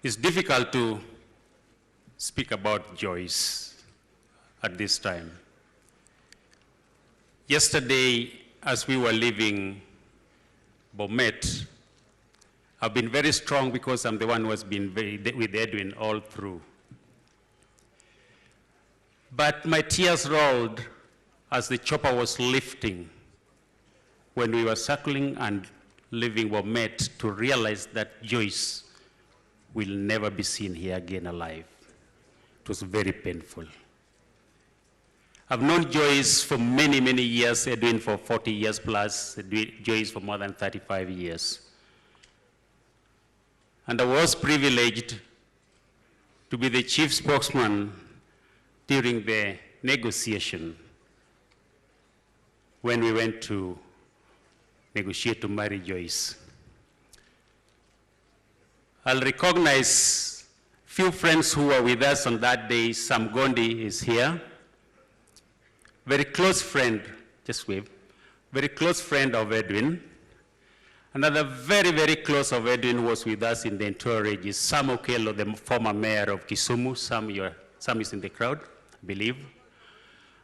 It's difficult to speak about Joyce at this time. Yesterday, as we were leaving Bomet, I've been very strong because I'm the one who has been with Edwin all through. But my tears rolled as the chopper was lifting when we were circling and leaving Bomet to realize that Joyce will never be seen here again alive. It was very painful. I've known Joyce for many, many years, Edwin for 40 years plus, Joyce for more than 35 years. And I was privileged to be the chief spokesman during the negotiation when we went to negotiate to marry Joyce. I'll recognize few friends who were with us on that day. Sam Gondi is here. Very close friend, just wave, very close friend of Edwin. Another very, very close of Edwin was with us in the entourage is Sam Okello, the former mayor of Kisumu. Sam is in the crowd, I believe.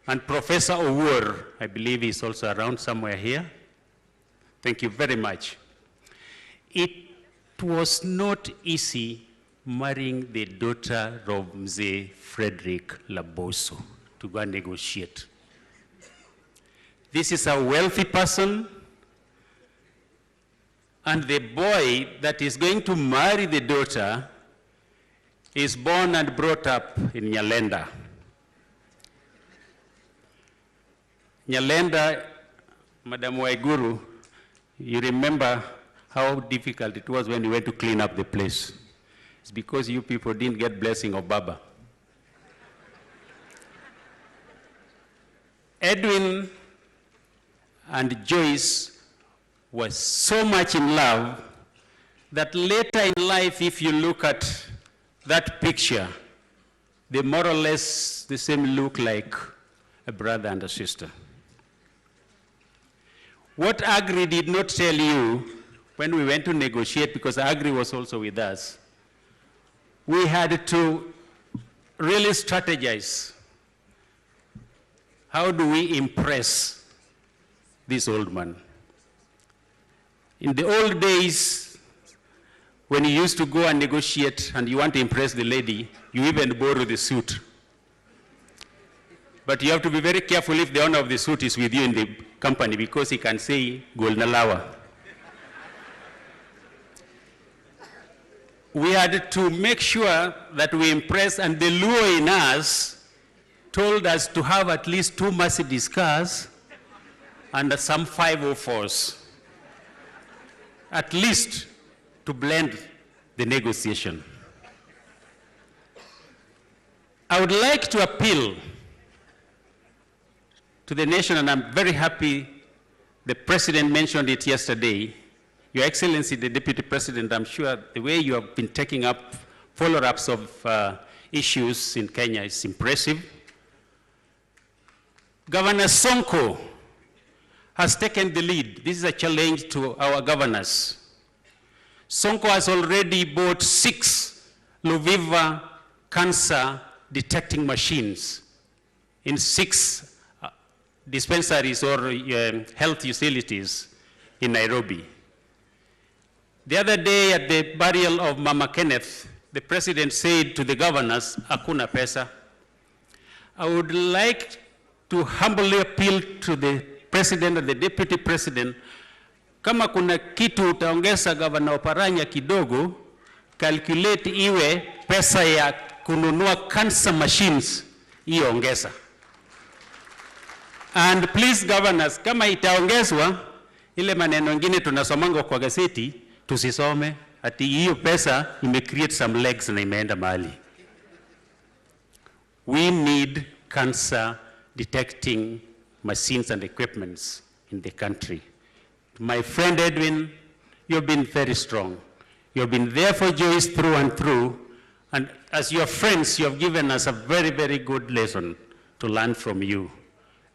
And Professor Owuor, I believe he's also around somewhere here. Thank you very much. It was not easy marrying the daughter of Mzee Frederick Laboso to go and negotiate. This is a wealthy person, and the boy that is going to marry the daughter is born and brought up in Nyalenda. Nyalenda, Madam Waiguru, you remember how difficult it was when we went to clean up the place. It's because you people didn't get blessing of Baba. Edwin and Joyce were so much in love that later in life, if you look at that picture, they more or less the same look like a brother and a sister. What Agri did not tell you when we went to negotiate, because Agri was also with us, we had to really strategize. How do we impress this old man? In the old days, when you used to go and negotiate and you want to impress the lady, you even borrow the suit. But you have to be very careful if the owner of the suit is with you in the company, because he can say, Golnalawa. We had to make sure that we impress, and the Luo in us told us to have at least 2 Mercedes cars and some 504s, at least to blend the negotiation. I would like to appeal to the nation, and I'm very happy the President mentioned it yesterday. Your Excellency, the Deputy President, I'm sure the way you have been taking up follow-ups of issues in Kenya is impressive. Governor Sonko has taken the lead. This is a challenge to our governors. Sonko has already bought 6 Luviva cancer detecting machines in 6 dispensaries or health utilities in Nairobi. The other day at the burial of Mama Kenneth, the President said to the governors, hakuna pesa. I would like to humbly appeal to the President and the Deputy President, kama kuna kitu utaongeza Governor Oparanya kidogo, calculate iwe pesa ya kununua cancer machines iongeza. And please governors, kama itaongezwa, ile maneno ngine tunasomanga kwa gazeti, tusisome, ati hiyo pesa create some legs na imeenda mahali. We need cancer detecting machines and equipments in the country. My friend Edwin, you've been very strong. You've been there for Joyce through and through, and as your friends, you have given us a very, very good lesson to learn from you.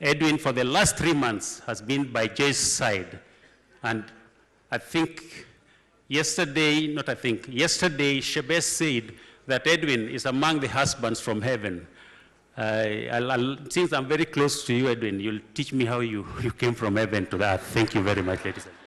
Edwin, for the last 3 months, has been by Joyce's side, and I think Yesterday, yesterday Shebes said that Edwin is among the husbands from heaven. Since I'm very close to you, Edwin, you'll teach me how you came from heaven to that. Thank you very much, ladies and gentlemen.